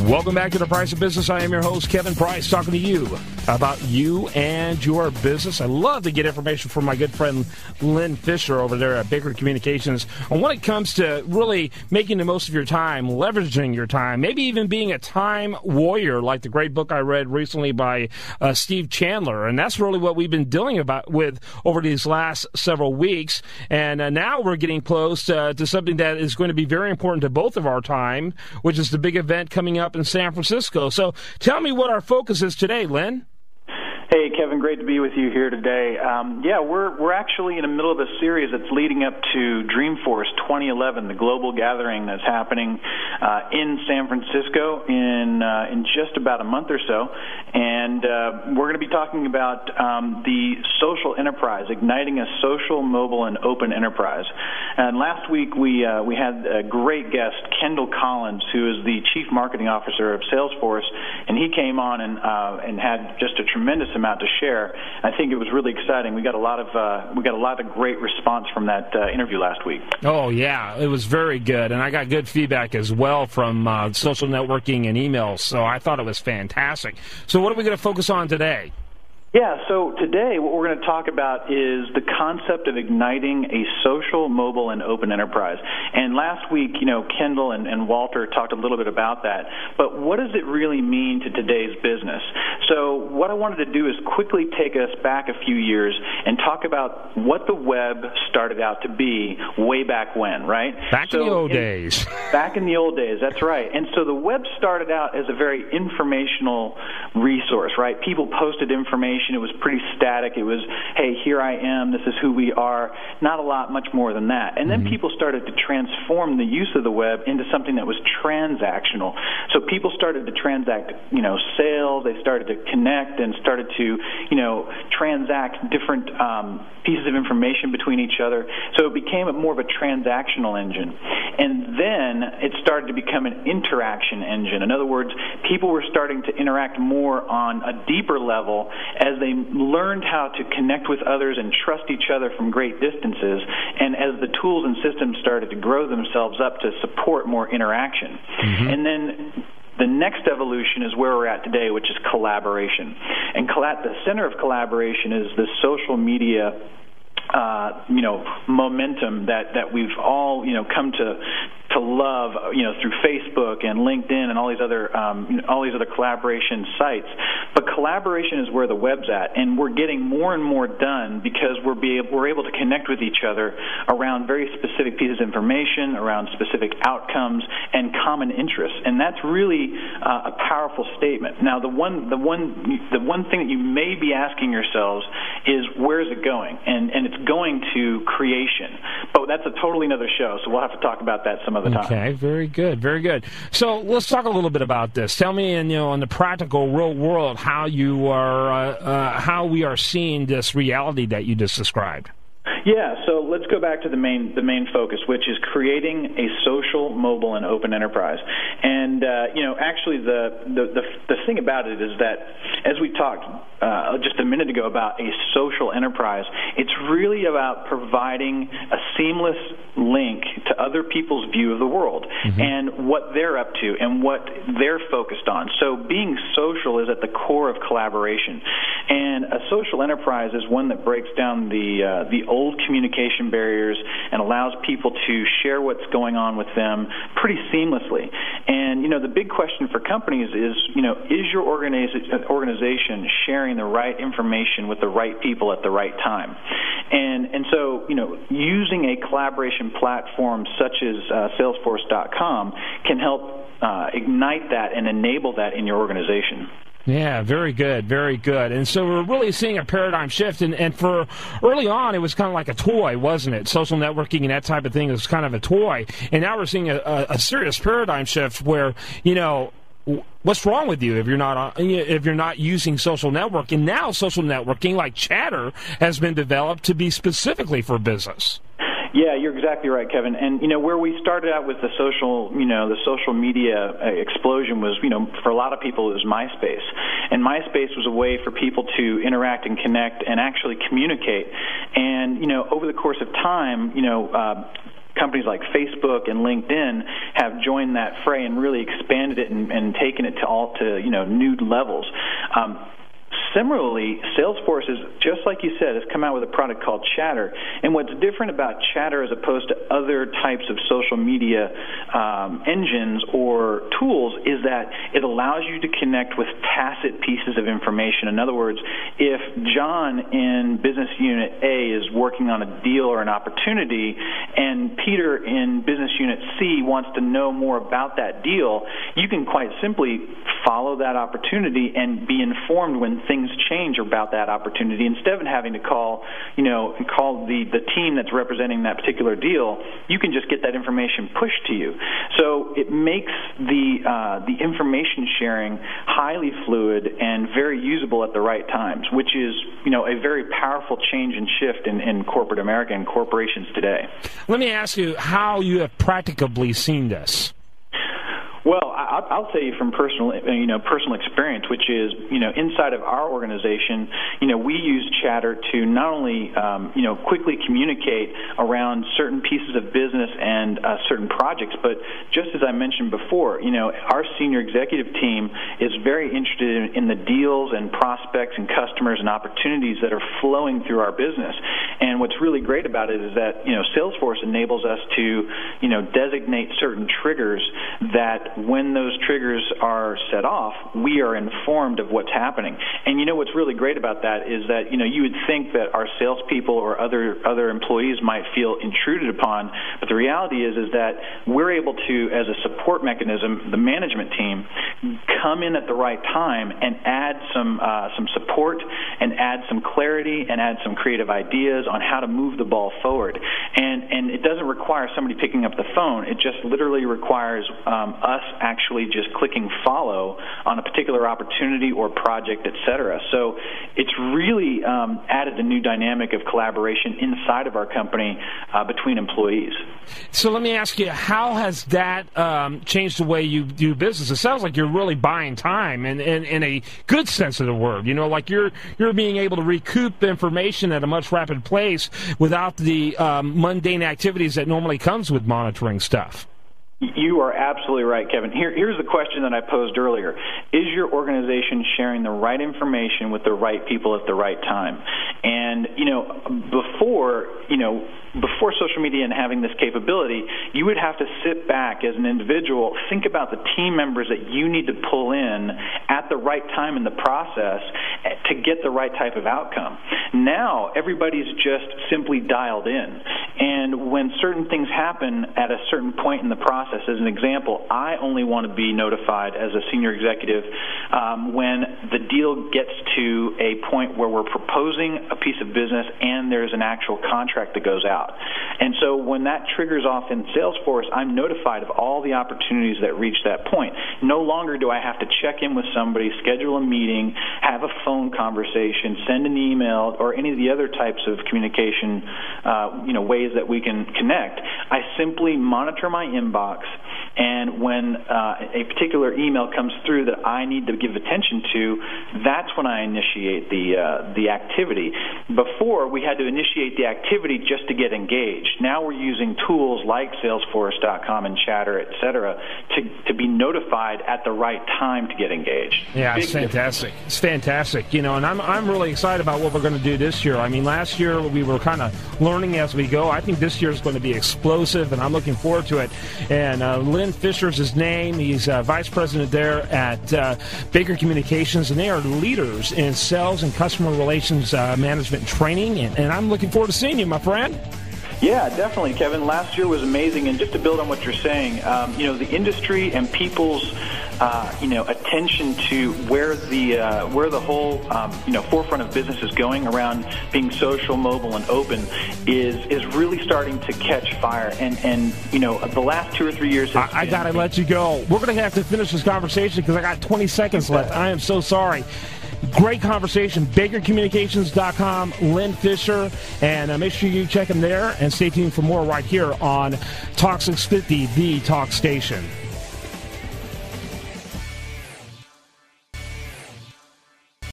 Welcome back to The Price of Business. I am your host, Kevin Price, talking to you about you and your business. I love to get information from my good friend Lin Fisher over there at Baker Communications on when it comes to really making the most of your time, leveraging your time, maybe even being a time warrior, like the great book I read recently by Steve Chandler. And that's really what we've been dealing with over these last several weeks. And now we're getting close to something that is going to be very important to both of our time, which is the big event coming up in San Francisco. So tell me what our focus is today, Lynn. Hey, Kevin, great to be with you here today. We're actually in the middle of a series that's leading up to Dreamforce 2011, the global gathering that's happening in San Francisco in just about a month or so. And we're going to be talking about the social enterprise, igniting a social, mobile, and open enterprise. And last week we had a great guest, Kendall Collins, who is the Chief Marketing Officer of Salesforce, and he came on and had just a tremendous amount to share. I think it was really exciting. We got a lot of great response from that interview last week. Oh yeah, it was very good, and I got good feedback as well from social networking and emails. So I thought it was fantastic. So what are we going to focus on today? Yeah, so today what we're going to talk about is the concept of igniting a social, mobile, and open enterprise. And last week, Kendall and Walter talked a little bit about that. But what does it really mean to today's business? So what I wanted to do is quickly take us back a few years and talk about what the web started out to be way back when, right? Back in the old days. Back in the old days, that's right. And so the web started out as a very informational resource, right? People posted information. It was pretty static. It was, hey, here I am. This is who we are. Not a lot, much more than that. And then people started to transform the use of the web into something that was transactional. So people started to transact, sales. They started to connect and started to, transact different pieces of information between each other. So it became more of a transactional engine. And then it started to become an interaction engine. In other words, people were starting to interact more on a deeper level as they learned how to connect with others and trust each other from great distances, and as the tools and systems started to grow themselves up to support more interaction. And then the next evolution is where we're at today, which is collaboration. And the center of collaboration is the social media momentum that we've all, come to love, through Facebook and LinkedIn and all these other collaboration sites. But collaboration is where the web's at, and we're getting more and more done because we're able to connect with each other around very specific pieces of information, around specific outcomes and common interests, and that's really a powerful statement. Now, the one thing that you may be asking yourselves is, where is it going? And it's going to creation, but that's a totally another show. So we'll have to talk about that some other time. Okay, very good, very good. So let's talk a little bit about this. Tell me, in the practical, real world, how we are seeing this reality that you just described. Yeah, so let's go back to the main focus, which is creating a social, mobile, and open enterprise. And actually, the thing about it is that, as we talked just a minute ago about a social enterprise, it's really about providing a seamless link to other people's view of the world and what they're up to and what they're focused on. So being social is at the core of collaboration. And a social enterprise is one that breaks down the old communication barriers and allows people to share what's going on with them pretty seamlessly. And, the big question for companies is your organization sharing the right information with the right people at the right time? And so, using a collaboration platform such as Salesforce.com can help ignite that and enable that in your organization. Yeah, very good, very good. And so we're really seeing a paradigm shift. And for early on, it was kind of like a toy, wasn't it? Social networking and that type of thing was kind of a toy. And now we're seeing a serious paradigm shift where, what's wrong with you if you're not using social networking? Now social networking, like Chatter, has been developed to be specifically for business. Yeah, you're exactly right, Kevin. And where we started out with the social media explosion was, for a lot of people, it was MySpace. And MySpace was a way for people to interact and connect and actually communicate. And over the course of time, companies like Facebook and LinkedIn have joined that fray and really expanded it and taken it to new levels. Similarly, Salesforce is, just like you said, has come out with a product called Chatter. And what's different about Chatter as opposed to other types of social media engines or tools is that it allows you to connect with tacit pieces of information. In other words, if John in Business Unit A is working on a deal or an opportunity, and Peter in Business Unit C wants to know more about that deal, you can quite simply follow that opportunity and be informed when things change about that opportunity instead of having to call the team that's representing that particular deal. You can just get that information pushed to you. So it makes the information sharing highly fluid and very usable at the right times, which is a very powerful change and shift in corporate America and corporations today. Let me ask you how you have practically seen this. Well, I'll tell you from personal experience, which is, inside of our organization, we use Chatter to not only, quickly communicate around certain pieces of business and certain projects, but just as I mentioned before, our senior executive team is very interested in the deals and prospects and customers and opportunities that are flowing through our business. And what's really great about it is that, Salesforce enables us to, designate certain triggers that when those triggers are set off, we are informed of what's happening. And what's really great about that is that, you would think that our salespeople or other employees might feel intruded upon, but the reality is that we're able to, as a support mechanism, the management team, come in at the right time and add some support and add some clarity and add some creative ideas on how to move the ball forward. And it doesn't require somebody picking up the phone. It just literally requires us actually just clicking follow on a particular opportunity or project, etc. So it's really added a new dynamic of collaboration inside of our company between employees. So let me ask you, how has that changed the way you do business? It sounds like you're really buying time in a good sense of the word. Like you're being able to recoup information at a much rapid pace without the mundane activities that normally comes with monitoring stuff. You are absolutely right, Kevin. Here's the question that I posed earlier. Is your organization sharing the right information with the right people at the right time? And, before social media and having this capability, you would have to sit back as an individual, think about the team members that you need to pull in at the right time in the process to get the right type of outcome. Now, everybody's just simply dialed in. And when certain things happen at a certain point in the process, as an example, I only want to be notified as a senior executive when the deal gets to a point where we're proposing a piece of business and there's an actual contract that goes out. And so when that triggers off in Salesforce, I'm notified of all the opportunities that reach that point. No longer do I have to check in with somebody, schedule a meeting, have a phone conversation, send an email, or any of the other types of communication ways that we can connect. I simply monitor my inbox, and when a particular email comes through that I need to give attention to, that's when I initiate the activity. Before, we had to initiate the activity just to get engaged. Now we're using tools like Salesforce.com and Chatter, et cetera, to be notified at the right time to get engaged. Yeah, it's fantastic. It's fantastic. And I'm really excited about what we're going to do this year. I mean, last year we were kind of learning as we go. I think this year is going to be explosive, and I'm looking forward to it. And Lin Fisher is his name. He's vice president there at Baker Communications, and they are leaders in sales and customer relations management training. And I'm looking forward to seeing you, my friend. Yeah, definitely, Kevin. Last year was amazing, and just to build on what you're saying, the industry and people's attention to where the whole forefront of business is going around being social, mobile, and open is really starting to catch fire. And the last 2 or 3 years, I gotta let you go. We're gonna have to finish this conversation because I got 20 seconds left. I am so sorry. Great conversation. BakerCommunications.com, Lin Fisher, and make sure you check him there and stay tuned for more right here on Talk 650, the Talk Station.